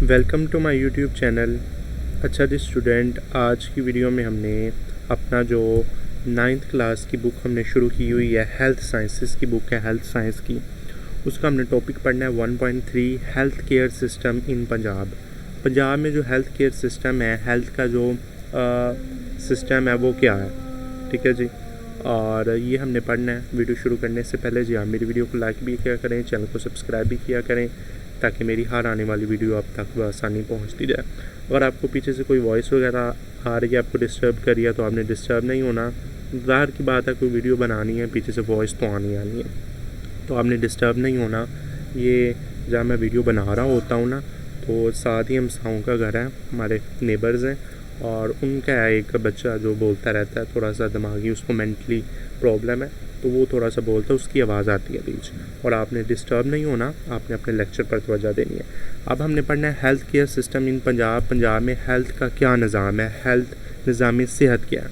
Welcome to my YouTube channel. अच्छा जी student, आज की वीडियो में हमने अपना जो 9th क्लास की बुक हमने शुरू की हुई है, हेल्थ साइंसेस की बुक है, हेल्थ साइंस की, उसका हमने टॉपिक पढ़ना है 1.3 health care system in Punjab. Punjab में जो हेल्थ केयर सिस्टम है, हेल्थ का जो सिस्टम है वो क्या है, ठीक है जी। और ये हमने पढ़ना है। वीडियो शुरू करने से पहले जी आप मेरी वीडियो को लाइक भी किया करें, चैनल को सब्सक्राइब भी किया करें, ताकि मेरी हर आने वाली वीडियो आप तक आसानी पहुंचती जाए। अगर आपको पीछे से कोई वॉइस वगैरह आ रही है, आपको डिस्टर्ब कर रही है, तो आपने डिस्टर्ब नहीं होना। ज़ाहिर की बात है, कोई वीडियो बनानी है, पीछे से वॉइस तो आनी है, तो आपने डिस्टर्ब नहीं होना। ये जब मैं वीडियो बना रहा होता हूँ ना, तो साथ ही हम साऊं का घर है, हमारे नेबर्स हैं, और उनका है एक बच्चा जो बोलता रहता है, थोड़ा सा दिमागी उसको मेंटली प्रॉब्लम है, तो वो थोड़ा सा बोलता है, उसकी आवाज़ आती है बीच, और आपने डिस्टर्ब नहीं होना, आपने अपने लेक्चर पर तवज्जो देनी है। अब हमने पढ़ना है health care system in Punjab. Punjab में हेल्थ का क्या निज़ाम है, हेल्थ निज़ाम सेहत क्या है।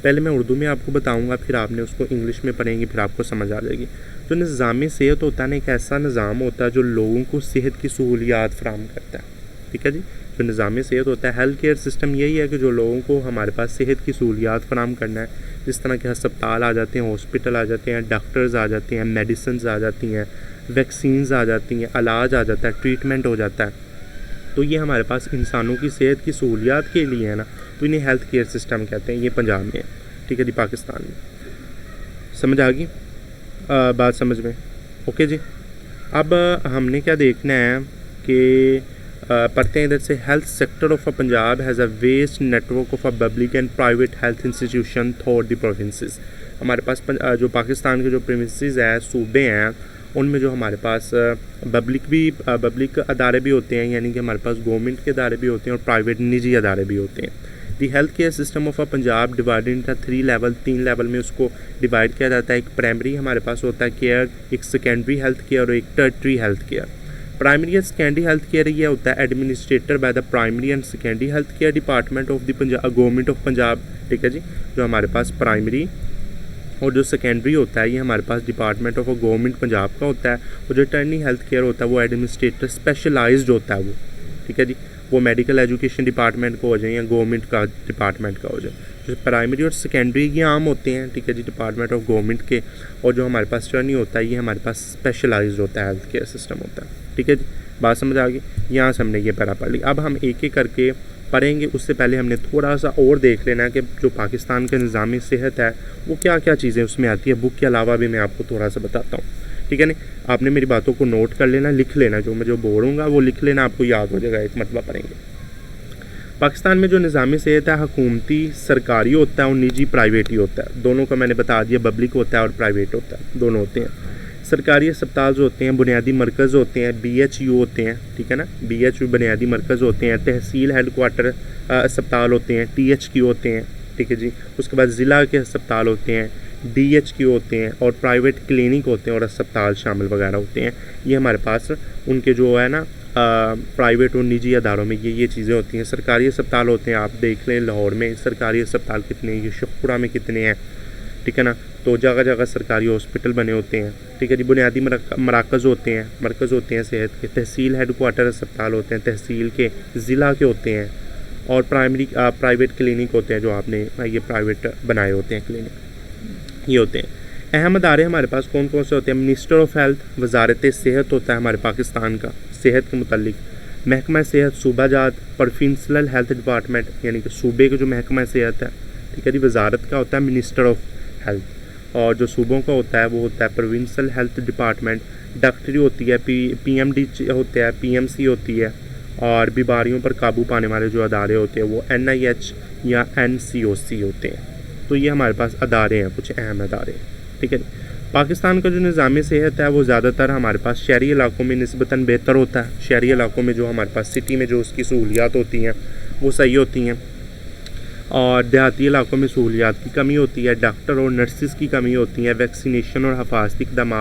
पहले मैं उर्दू में आपको बताऊंगा, फिर आपने उसको इंग्लिश में पढ़ेंगे, फिर आपको समझ आ जाएगी। जो निज़ाम सेहत होता है ना, एक ऐसा निज़ाम होता है जो लोगों को सेहत की सहूलियात फराहम करता है, ठीक है जी। जो निज़ाम सेहत होता है, हेल्थ केयर सिस्टम यही है कि जो लोगों को हमारे पास सेहत की सहूलियात फराहम करना है। जिस तरह के अस्पताल आ जाते हैं, हॉस्पिटल आ जाते हैं, डॉक्टर्स आ जाते हैं, मेडिसिन आ जाती हैं, वैक्सीन्स आ जाती हैं, इलाज आ जाता है, ट्रीटमेंट हो जाता है, तो ये हमारे पास इंसानों की सेहत की सहूलियात के लिए है ना, तो इन्हें हेल्थ केयर सिस्टम कहते हैं। ये पंजाब में है, ठीक है जी, पाकिस्तान में। समझ आ गई बात समझ में? ओके जी। अब हमने क्या देखना है कि पढ़ते हैं इधर से। Health sector of a Punjab has a vast network of a public and private health institution through the provinces. हमारे पास जो पाकिस्तान के जो प्रोविंसेस हैं, सूबे हैं, उनमें जो हमारे पास पब्लिक अदारे भी होते हैं, यानी कि हमारे पास गवर्नमेंट के अदारे भी होते हैं, और प्राइवेट निजी अदारे भी होते हैं। The health care system of a Punjab divided into 3 level, 3 level में उसको डिवाइड किया जाता है। एक प्राइमरी हमारे पास होता है केयर, एक सेकेंडरी हेल्थ केयर और एक tertiary health care. Primary and secondary health care ये होता है administrator by the primary and secondary health care department of the government of Punjab, ठीक है जी। जो हमारे पास प्राइमरी और जो सेकेंडरी होता है, ये हमारे पास डिपार्टमेंट ऑफ गवर्नमेंट पंजाब का होता है। और जो टर्नी हेल्थ केयर होता है, वो एडमिनिस्ट्रेटर स्पेशलाइज्ड होता है वो, ठीक है जी। वो मेडिकल एजुकेशन डिपार्टमेंट का हो जाए या गवर्नमेंट का डिपार्टमेंट का हो जाए। जो प्राइमरी और सेकेंडरी ये आम होते हैं, ठीक है जी, डिपार्टमेंट ऑफ गवर्नमेंट के। और जो हमारे पास टर्नी होता है, ये हमारे पास स्पेशलाइज्ड होता है, हेल्थ केयर सिस्टम होता है, ठीक है जी। बात समझ आ गई? यहाँ से हमने ये पैरा पढ़ ली। अब हम एक एक करके पढ़ेंगे। उससे पहले हमने थोड़ा सा और देख लेना है कि जो पाकिस्तान का निज़ाम सेहत है, वो क्या क्या चीज़ें उसमें आती है। बुक के अलावा भी मैं आपको थोड़ा सा बताता हूँ, ठीक है नहीं। आपने मेरी बातों को नोट कर लेना, लिख लेना, जो मैं जो बोलूँगा वो लिख लेना, आपको याद हो जाएगा, एक मरतबा पढ़ेंगे। पाकिस्तान में जो निज़ाम सेहत है, हुकूमती सरकारी होता है और निजी प्राइवेट ही होता है। दोनों का मैंने बता दिया, पब्लिक होता है और प्राइवेट होता है, दोनों होते हैं। सरकारी अस्पताल जो होते हैं, बुनियादी मरकज़ होते हैं, BHU होते हैं, ठीक है ना। BHU बुनियादी मरकज़ होते हैं। तहसील हेडक्वार्टर अस्पताल होते हैं, THQ होते हैं, ठीक है जी। उसके बाद ज़िला के अस्पताल होते हैं, DHQ होते हैं, और प्राइवेट क्लिनिक होते हैं और अस्पताल शामिल वगैरह होते हैं। ये हमारे पास उनके जो है ना प्राइवेट और निजी अदारों में ये चीज़ें होती हैं। सरकारी अस्पताल होते हैं, आप देख लें लाहौर में सरकारी अस्पताल कितने हैं, ये शेखपुरा में कितने हैं, ठीक है ना। तो जगह जगह सरकारी हॉस्पिटल बने होते हैं, ठीक है जी। बुनियादी मराकज़ होते हैं, मरकज़ होते हैं सेहत के। तहसील हेडक्वार्टर अस्पताल होते हैं, तहसील के, ज़िला के होते हैं। और प्राइवेट क्लिनिक होते हैं, जो आपने ये प्राइवेट बनाए होते हैं क्लिनिक, ये होते हैं। अहम अदारे हमारे पास कौन कौन से होते हैं? मिनिस्टर ऑफ हेल्थ, वजारत सेहत होता है हमारे पाकिस्तान का, सेहत के मुतल्लिक। महकमा सेहत सूबा जात, प्रोविंशियल हेल्थ डिपार्टमेंट, यानी कि सूबे का जो महकमा सेहत है, ठीक है जी। वजारत का होता है मिनिस्टर ऑफ हेल्थ, और जो सूबों का होता है वो होता है प्रोविंशियल हेल्थ डिपार्टमेंट। डॉक्टरी होती है, PMD होता है, PMC होती है। और बीमारियों पर काबू पाने वाले जो अदारे होते हैं, वो NIH या NCOC होते हैं। तो ये हमारे पास अदारे हैं, कुछ अहम अदारे, ठीक है। पाकिस्तान का जो निज़ाम सेहत है, वो ज़्यादातर हमारे पास शहरी इलाकों में निस्बतन बेहतर होता है। शहरी इलाकों में जो हमारे पास सिटी में जो उसकी सहूलियात होती हैं, वो सही होती हैं, और देहाती इलाकों में सहूलियात की कमी होती है, डॉक्टर और नर्सिस की कमी होती है। वैक्सीनेशन और हफाजती इक़दाम,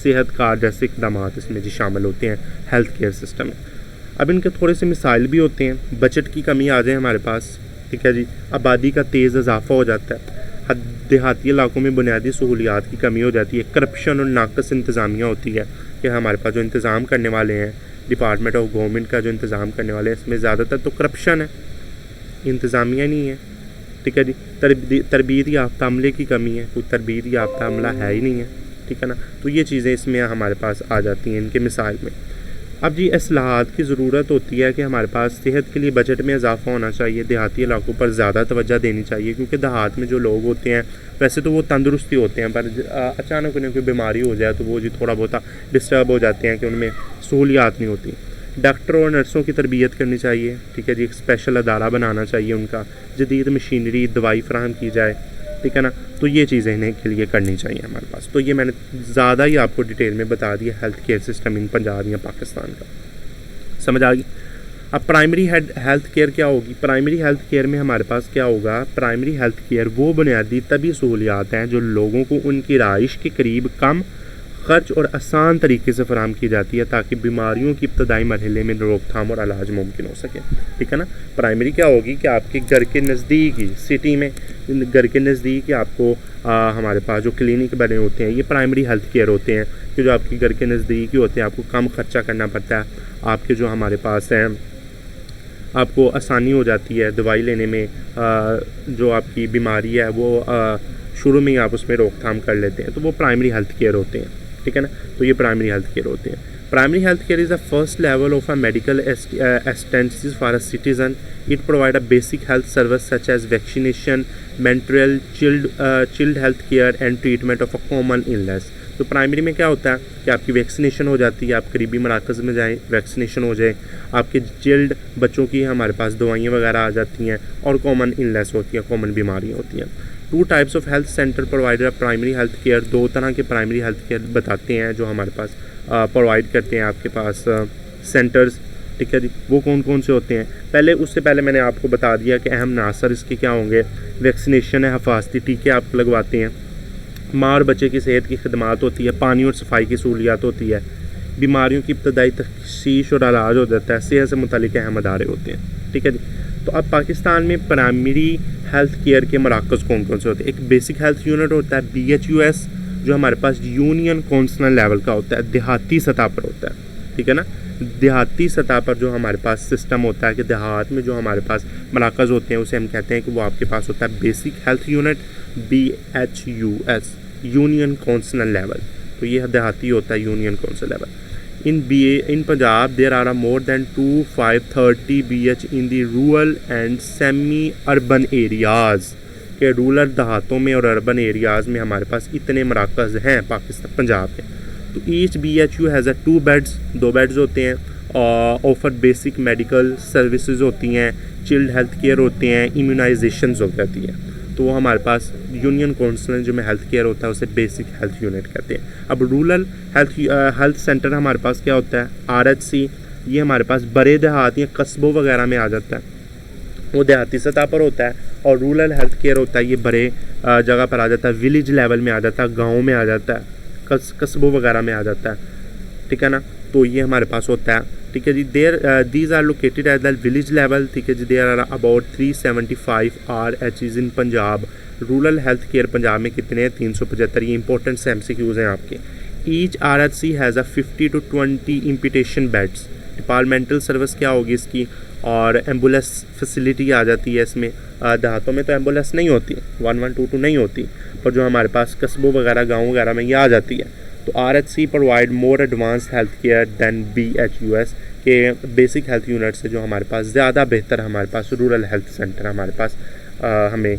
सेहत कार्ड जैसे इक़दाम इसमें जी शामिल होते हैं हेल्थ केयर सिस्टम में। अब इनके थोड़े से मिसाइल भी होते हैं। बजट की कमी आ जाए हमारे पास, ठीक है जी। आबादी का तेज़ इजाफा हो जाता है। देहाती इलाकों में बुनियादी सहूलियात की कमी हो जाती है। करप्शन और नाकस इंतज़ामिया होती है कि हमारे पास जो इंतज़ाम करने वाले हैं, डिपार्टमेंट ऑफ गवर्नमेंट का जो इंतज़ाम करने वाले हैं, इसमें ज़्यादातर तो करप्शन है, इंतज़ामिया नहीं है, ठीक है जी। तरबियत याफ्ता अमले की कमी है, कोई तरबियत याफ्ता अमला है ही नहीं है, ठीक है ना। तो ये चीज़ें इसमें हमारे पास आ जाती हैं इनके मिसाइल में। अब जी असलाहत की ज़रूरत होती है कि हमारे पास सेहत के लिए बजट में इजाफा होना चाहिए, देहाती इलाकों पर ज़्यादा तवज्जो देनी चाहिए, क्योंकि देहात में जो लोग होते हैं वैसे तो वो तंदुरुस्ती होते हैं, पर अचानक उन्हें कोई बीमारी हो जाए तो वो जी थोड़ा बहुत डिस्टर्ब हो जाते हैं कि उनमें सहूलियात नहीं होती। डॉक्टर और नर्सों की तरबियत करनी चाहिए, ठीक है जी। एक स्पेशल अदारा बनाना चाहिए उनका, जदीद मशीनरी दवाई फराहम की जाए, ठीक है ना। तो ये चीज़ें इन्हें के लिए करनी चाहिए हमारे पास। तो ये मैंने ज़्यादा ही आपको डिटेल में बता दिया health care system in Punjab या पाकिस्तान का, समझ आ गई। अब प्राइमरी हेल्थ केयर क्या होगी? प्राइमरी हेल्थ केयर में हमारे पास क्या होगा? प्राइमरी हेल्थ केयर वो बुनियादी तभी सहूलियात हैं जो लोगों को उनकी रहाइश के करीब कम खर्च और आसान तरीके से फराहम की जाती है, ताकि बीमारियों की इब्तदाई मरहले में रोकथाम और इलाज मुमकिन हो सके, ठीक है ना। प्राइमरी क्या होगी कि आपके घर के नज़दीक ही, सिटी में घर के नज़दीक ही आपको हमारे पास जो क्लिनिक बने होते हैं, ये प्राइमरी हेल्थ केयर होते हैं कि जो आपके घर के नज़दीक ही होते हैं। आपको कम खर्चा करना पड़ता है, आपके जो हमारे पास हैं आपको आसानी हो जाती है दवाई लेने में, जो आपकी बीमारी है वो शुरू में ही आप उसमें रोकथाम कर लेते हैं, तो वो प्राइमरी हेल्थ केयर होते हैं, ठीक है ना। तो ये प्राइमरी हेल्थ केयर होते हैं। Primary health care is the first level of a medical assistance for a citizen. It provide a basic health service such as vaccination, mental child health care and treatment of a common illness. तो primary में क्या होता है कि आपकी vaccination हो जाती है, आप करीबी मराकज़ में जाएँ, वैक्सीनेशन हो जाए, आपके चिल्ड बच्चों की हमारे पास दवाइयाँ वगैरह आ जाती हैं, और कॉमन इलनेस होती है, कॉमन बीमारियाँ होती हैं। 2 types of health centre provider primary health care. 2 तरह के प्राइमरी हेल्थ केयर बताते हैं जो हमारे पास प्रोवाइड करते हैं आपके पास सेंटर्स, ठीक है जी। वो कौन कौन से होते हैं? उससे पहले मैंने आपको बता दिया कि अहम नासर इसके क्या होंगे। वैक्सीनेशन है, हिफाजती टीके आप लगवाते हैं, माँ और बच्चे की सेहत की खदमात होती है, पानी और सफाई की सहूलियात होती है, बीमारियों की इब्तदाई तशख़ीस और इलाज हो जाता है, सेहत से मुतालिक अहम अदारे होते हैं, ठीक है जी। तो अब पाकिस्तान में प्राइमरी हेल्थ केयर के मराकज़ कौन कौन से होते हैं? एक बेसिक हेल्थ यूनिट होता है BHUS, जो हमारे पास यूनियन काउंसिल लेवल का होता है, देहाती सतह पर होता है, ठीक है ना। देहाती सतह पर जो हमारे पास सिस्टम होता है कि देहात में जो हमारे पास मराकज़ होते हैं उसे हम कहते हैं कि वो आपके पास होता है basic health unit BHUS, union council level. तो ये देहाती होता है, union council level. In Punjab, there are more than 2530 BH in the rural and semi-urban areas। के रूरल देहातों में और अर्बन एरियाज़ में हमारे पास इतने मराकज़ हैं पाकिस्तान पंजाब में। तो each BHU has 2 beds, 2 beds होते हैं, और ऑफर बेसिक मेडिकल सर्विसेज होती हैं, चिल्ड हेल्थ केयर होते हैं, इम्यूनाइजेशंस हो जाती हैं। तो वो हमारे पास यूनियन काउंसिल जो में हेल्थ केयर होता है उसे बेसिक हेल्थ यूनिट कहते हैं। अब रूरल हेल्थ सेंटर हमारे पास क्या होता है? RHC। ये हमारे पास बड़े देहात या कस्बों वगैरह में आ जाता है, वो देहाती सतह पर होता है। और रूरल हेल्थ केयर होता है, ये बड़े जगह पर आ जाता है, विलेज लेवल में आ जाता है, गाँव में आ जाता है, कस्बों वगैरह में आ जाता है, ठीक है ना। तो ये हमारे पास होता है, ठीक है जी। These are located at the village level, ठीक है जी। There are about 375 RHs in Punjab. Rural health care Punjab में कितने हैं? 375। ये इंपॉर्टेंट MCQs हैं आपके। Each RHC has 50 to 20 inpatient beds. Departmental service क्या होगी इसकी? और एम्बुलेंस फैसिलिटी आ जाती है इसमें। देहातों में तो एम्बुलेंस नहीं होती, 1122 नहीं होती, पर जो हमारे पास कस्बों वगैरह गाँव वगैरह में ये आ जाती है। तो RHC provide more advance health care than BHUS के बेसिक हेल्थ यूनिट से जो हमारे पास ज़्यादा बेहतर हमारे पास रूरल हेल्थ सेंटर हमारे पास हमें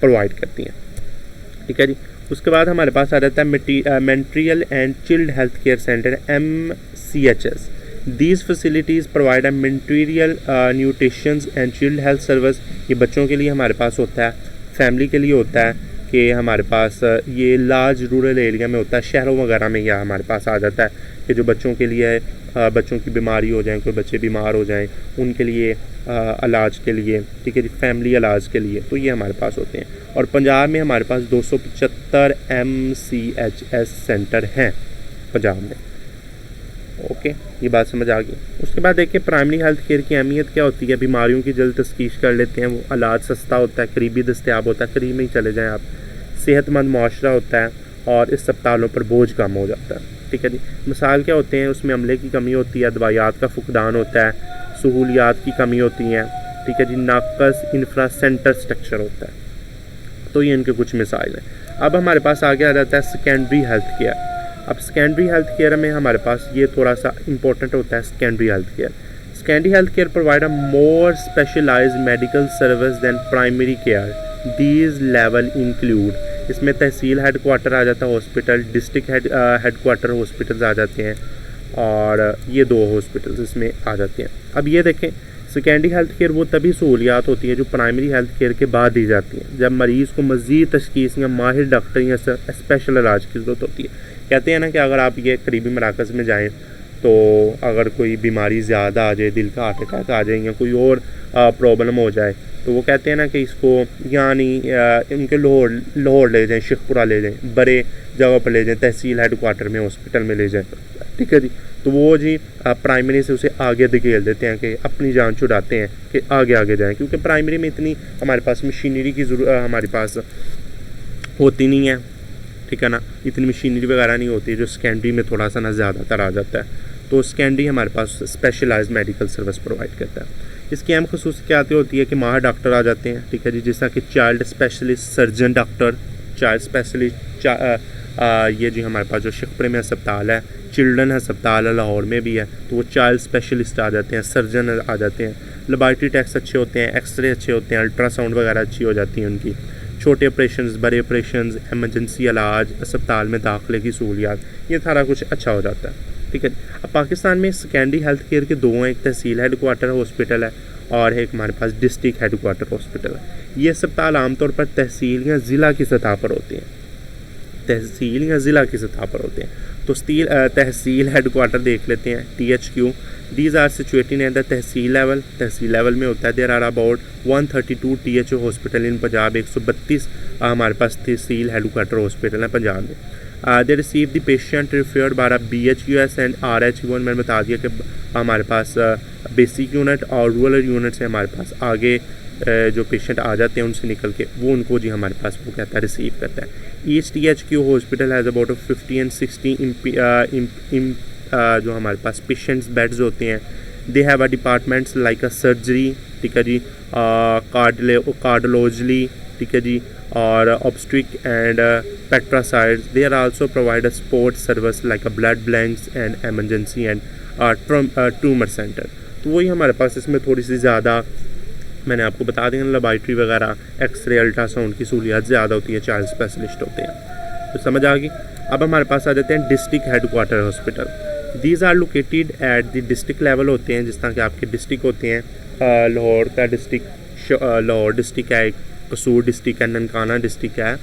प्रोवाइड करती हैं, ठीक है जी। उसके बाद हमारे पास आ जाता है maternal and child health care centre MCHS। These facilities provide maternal nutritions and child health service. ये बच्चों के लिए हमारे पास होता है, फैमिली के लिए होता है कि हमारे पास ये लार्ज रूरल एरिया में होता है, शहरों वगैरह में यह हमारे पास आ जाता है कि जो बच्चों के लिए बच्चों की बीमारी हो जाए, कोई बच्चे बीमार हो जाएं, उनके लिए इलाज के लिए, ठीक है जी, फैमिली इलाज के लिए, तो ये हमारे पास होते हैं। और पंजाब में हमारे पास 275 MCHS सेंटर हैं पंजाब में। ओके, ये बात समझ आ गई। उसके बाद देखिए प्राइमरी हेल्थ केयर की अहमियत क्या होती है। बीमारियों की जल्द तशख़ीस कर लेते हैं, वो इलाज सस्ता होता है, करीबी दस्तयाब होता है, करीब में ही चले जाएँ आप। सेहतमंद मुआशरा होता है और अस्पतालों पर बोझ कम हो जाता है। ठीक है जी। मिसाल क्या होते हैं, उसमें अमले की कमी होती है, दवाइयात का फुकदान होता है, सहूलियात की कमी होती हैं, ठीक है जी, नाकस इंफ्रास्ट्रक्चर स्ट्रक्चर होता है। तो ये इनके कुछ मिसाइल हैं। अब हमारे पास आगे आ जाता है सेकेंडरी हेल्थ केयर। अब सेकेंडरी हेल्थ केयर में हमारे पास ये थोड़ा सा इंपॉर्टेंट होता है secondary health care. Secondary health care provide a more specialised medical service than primary care. These level include, इसमें तहसील हेड क्वार्टर आ जाता है hospital, district headquarter hospitals आ जाते हैं, और ये 2 हॉस्पिटल्स इसमें आ जाते हैं। अब ये देखें, सेकेंडरी हेल्थ केयर वो तभी सहूलियात होती है जो प्राइमरी हेल्थ केयर के बाद दी जाती हैं, जब मरीज़ को मज़ीद तशख़ीस या माहिर डॉक्टर या स्पेशल इलाज की ज़रूरत होती है। कहते हैं ना कि अगर आप ये करीबी मराकज़ में जाएँ तो अगर कोई बीमारी ज़्यादा आ जाए, दिल का हार्ट अटैक आ जाए या कोई और प्रॉब्लम हो जाए, तो वो कहते हैं ना कि इसको यानी इनके लाहौर ले जाएँ, शेखपुरा ले जाएँ, बड़े जगह पर ले जाएँ, तहसील हेड क्वार्टर में हॉस्पिटल में ले जाएँ, ठीक है जी। तो वो जी प्राइमरी से उसे आगे धकेल देते हैं कि अपनी जान छुड़ाते हैं कि आगे आगे जाएँ, क्योंकि प्राइमरी में इतनी हमारे पास मशीनरी की हमारे पास होती नहीं है, ठीक है ना, इतनी मशीनरी वगैरह नहीं होती है, जो सेकेंडरी में थोड़ा सा ना ज़्यादातर आ जाता है। तो सेकेंडरी हमारे पास स्पेशलाइज्ड मेडिकल सर्विस प्रोवाइड करता है। इसकी अहम खसूसियात होती है कि माहिर डॉक्टर आ जाते हैं, ठीक है जी, जैसा कि child specialist surgeon doctor, child specialist, ये जी हमारे पास जो शेखपुरे में अस्पताल है, चिल्ड्रन अस्पताल है लाहौर में भी है, तो वो चाइल्ड स्पेशलिस्ट आ जाते हैं, सर्जन आ जाते हैं, लेबॉरेटरी टेस्ट अच्छे होते हैं, एक्सरे अच्छे होते हैं, अल्ट्रासाउंड वगैरह अच्छी हो जाती हैं उनकी, छोटे ऑपरेशंस, बड़े ऑपरेशंस, एमरजेंसी इलाज, अस्पताल में दाखिले की सहूलियात, ये सारा कुछ अच्छा हो जाता है, ठीक है। अब पाकिस्तान में सेकेंडरी हेल्थ केयर के 2 हैं, एक तहसील हेड क्वार्टर हॉस्पिटल है और एक हमारे पास डिस्ट्रिक्ट हेड क्वार्टर हॉस्पिटल है। ये अस्पताल आमतौर पर तहसील या ज़िला की सतह पर होते हैं, तहसील या ज़िला की सतह पर होते हैं। तो तहसील हेड क्वार्टर देख लेते हैं, THQ। These are situated at the tehsil level में होता है। There are about 132 THO hospital in Punjab, 132 हमारे पास तहसील हेड क्वार्टर हॉस्पिटल है पंजाब में। They receive the patient referred by BHUS and RH1। मैंने बता दिया कि हमारे पास बेसिक यूनिट और रूरल यूनिट से हमारे पास आगे जो पेशेंट आ जाते हैं उनसे निकल के वो उनको जी हमारे पास वो कहता है रिसीव करता है। Each THQ hospital has about 50 and 60 जो हमारे पास पेशेंट्स बेड्स होते हैं। They have a departments like a surgery, ठीक है जी, कार्डियोलॉजी, ठीक है जी, और obstetric and paediatrics. They are also provide a sports service like a blood banks and emergency and tumour centre. तो वही हमारे पास इसमें थोड़ी सी ज़्यादा मैंने आपको बता दें, लेबॉरेटरी वगैरह, एक्सरे, अल्ट्रासाउंड की सहूलियात ज़्यादा होती है, चाइल्ड स्पेशलिस्ट होते हैं। तो समझ आ गई। अब हमारे पास आ जाते हैं district headquarter hospital. These are located at the district level होते हैं, जिस तरह के आपके डिस्ट्रिक्ट होते हैं, लाहौर का डिस्ट्रिक्ट, लाहौर डिस्ट्रिक्ट है, कसूर डिस्ट्रिक्ट है, ननकाना डिस्ट्रिक्ट है,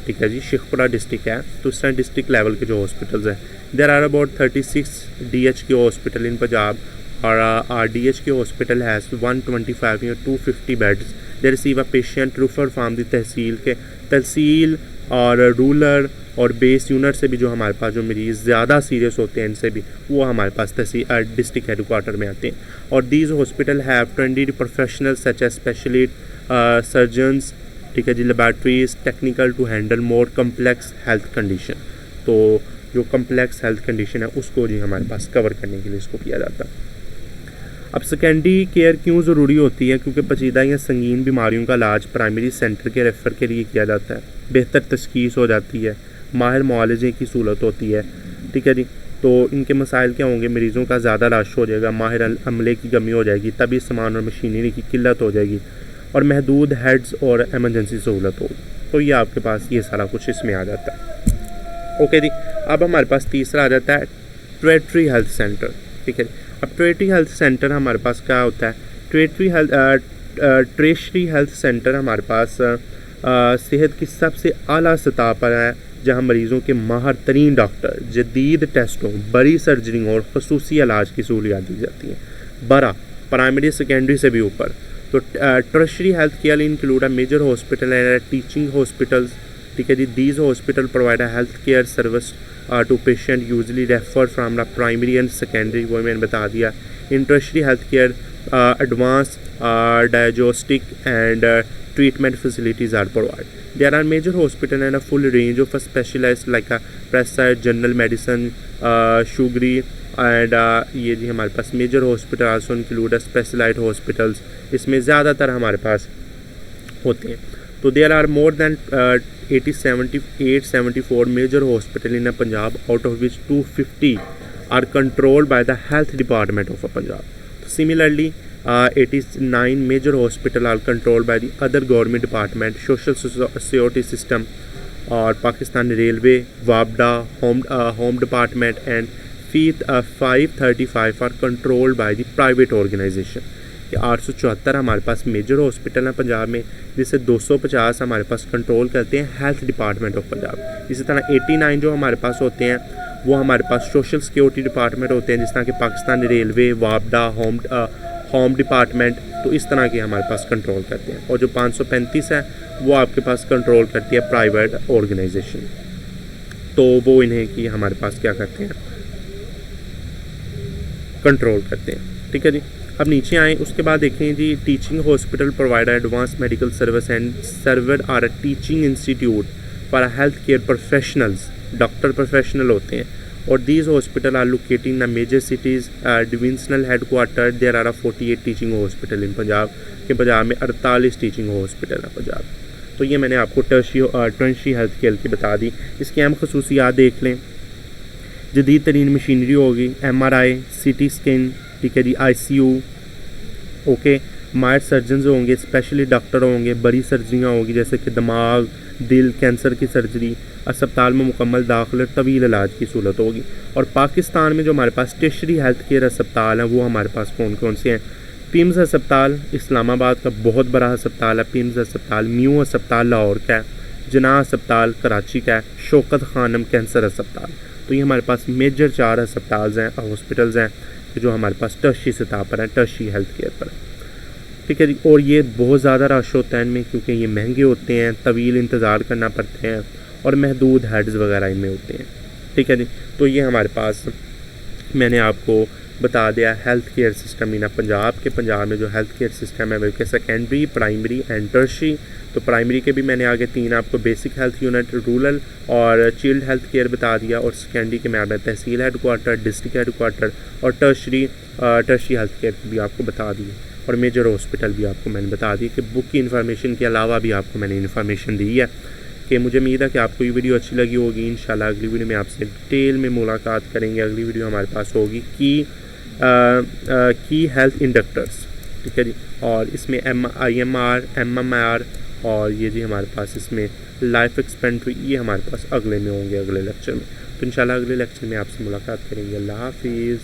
ठीक है जी, शेखपुरा डिस्ट्रिक्ट है। तो इस तरह डिस्ट्रिक्ट लेवल के जो हॉस्पिटल्स हैं, there are about 36 DHQ hospital in Punjab, और RDHQ हॉस्पिटल हैज़ 125 या 250 beds. They receive a patient refer from the tehsil और रूरल और बेस यूनिट से भी जो हमारे पास जो मरीज़ ज़्यादा सीरियस होते हैं इनसे भी वो हमारे पास डिस्ट्रिक्ट हेड क्वार्टर में आते हैं। और these hospital have 20 professional such as specialist surgeons, ठीक है जी, laboratories, technical to handle more complex health condition. तो जो कम्प्लेक्स हेल्थ कंडीशन है उसको जी हमारे पास कवर करने के लिए इसको किया जाता है। अब सेकेंडरी केयर क्यों ज़रूरी होती है? क्योंकि पेचीदा या संगीन बीमारियों का इलाज प्राइमरी सेंटर के रेफ़र के लिए किया जाता है, बेहतर तशख़ीस हो जाती है, माहिर मुआलजे की सहूलत होती है, ठीक है जी। तो इनके मसाइल क्या होंगे? मरीज़ों का ज़्यादा रश हो जाएगा, माहिर अमले की कमी हो जाएगी, तभी सामान और मशीनरी की किल्लत हो जाएगी, और महदूद हेड्स और एमरजेंसी सहूलत होगी। तो ये आपके पास ये सारा कुछ इसमें आ जाता है। ओके जी। अब हमारे पास तीसरा आ जाता है टेरिटरी हेल्थ सेंटर, ठीक है। अब टेरिटरी हेल्थ सेंटर हमारे पास क्या होता है? टेरिटरी हेल्थ सेंटर हमारे पास सेहत की सबसे आला सतह पर है, जहाँ मरीज़ों के माहिर तरीन डॉक्टर, जदीद टेस्टों, बड़ी सर्जरियों और खसूसी इलाज की सहूलियात दी जाती हैं। बड़ा प्राइमरी सेकेंडरी से भी ऊपर। तो territory health care include a major hospital and teaching hospitals, ठीक है जी। These hospital provide a health care service to patient usually refer from the primary and secondary, वो मैंने बता दिया। In territory health care advance diagnostic and treatment facilities are provided. There are major hospital and a full range of specialized like a prescribed general medicine, sugary and ये जी हमारे पास major hospital also include specialised hospitals, इसमें ज़्यादातर हमारे पास होते हैं. तो there are more than 874 major hospital in Punjab, out of which 250 are controlled by the health department of Punjab. Similarly 89 major hospitals are controlled by the other government department, social security system और Pakistan railway, वापडा, home department and 535 are controlled by the private organisation. ये 874 हमारे पास major hospital हैं पंजाब में, जिससे 250 हमारे पास control करते हैं हेल्थ डिपार्टमेंट ऑफ पंजाब. इसी तरह 89 जो हमारे पास होते हैं वो हमारे पास सोशल सिक्योरिटी डिपार्टमेंट होते हैं, जिस तरह कि पाकिस्तान रेलवे, वापडा, होम डिपार्टमेंट, तो इस तरह के हमारे पास कंट्रोल करते हैं. और जो 535 है वो आपके पास कंट्रोल करती है प्राइवेट ऑर्गेनाइजेशन, तो वो इन्हें की हमारे पास क्या करते हैं, कंट्रोल करते हैं. ठीक है जी. अब नीचे आएँ, उसके बाद देखें जी, teaching hospital provide advance medical service and server are a teaching institute for health care professionals. Doctor professional होते हैं. और these hospital are located in the major cities. Divisional headquarter there are 48 teaching hospital in Punjab, के पंजाब में 48 teaching hospital है पंजाब. तो ये मैंने आपको टर्शरी हेल्थ केयर की बता दी. इसकी अहम खसूसियात देख लें. जदीद तरीन मशीनरी होगी, MRI, CT स्कैन, ठीक है जी, ICU, ओके, माहिर सर्जन होंगे, स्पेशली डॉक्टर होंगे, बड़ी सर्जरियाँ होंगी जैसे कि दिमाग, दिल, कैंसर की सर्जरी. अस्पताल में मुकम्मल दाखिल तवील इलाज की सहूलत होगी. और पाकिस्तान में जो हमारे पास टर्शरी हेल्थ केयर अस्पताल हैं वो हमारे पास कौन कौन से हैं. पिम्स अस्पताल इस्लामाबाद का बहुत बड़ा अस्पताल है. पिम्स अस्पताल, म्यू अस्पताल लाहौर का है, जना अस्पताल कराची का है, शौकत खानम कैंसर अस्पताल. तो ये हमारे पास मेजर 4 अस्पताल हैं, हॉस्पिटल्स हैं जो हमारे पास टर्शरी सतह पर हैं, टर्शरी हेल्थ केयर पर. ठीक है जी. और ये बहुत ज़्यादा रश होता है इनमें, क्योंकि ये महंगे होते हैं, तवील इंतज़ार करना पड़ते हैं और महदूद हेड्स वगैरह इनमें होते हैं. ठीक है जी. तो ये हमारे पास मैंने आपको बता दिया health care system in Punjab के. पंजाब में जो हेल्थ केयर सिस्टम है वो सेकेंडरी, प्राइमरी एंड टर्शरी. तो प्राइमरी के भी मैंने आगे 3 आपको बेसिक हेल्थ यूनिट, रूरल और चाइल्ड हेल्थ केयर बता दिया. और सेकेंडरी के मैं तहसील हेडक्वार्टर, डिस्ट्रिक्ट हेडक्वार्टर और टर्शरी हेल्थ केयर की भी आपको बता दी. और मेजर हॉस्पिटल भी आपको मैंने बता दी कि बुक की इन्फॉर्मेशन के अलावा भी आपको मैंने इन्फॉर्मेशन दी है. कि मुझे उम्मीद है कि आपको ये वीडियो अच्छी लगी होगी. इंशाल्लाह अगली वीडियो में आपसे डिटेल में मुलाकात करेंगे. अगली वीडियो हमारे पास होगी की हेल्थ इंडक्टर्स. ठीक है जी. और इसमें IMR, MMR और ये जी हमारे पास इसमें लाइफ एक्सपेक्टेंसी, ये हमारे पास अगले में होंगे, अगले लेक्चर में. तो इंशाल्लाह अगले लेक्चर में आपसे मुलाकात करेंगे. अल्लाह हाफिज़.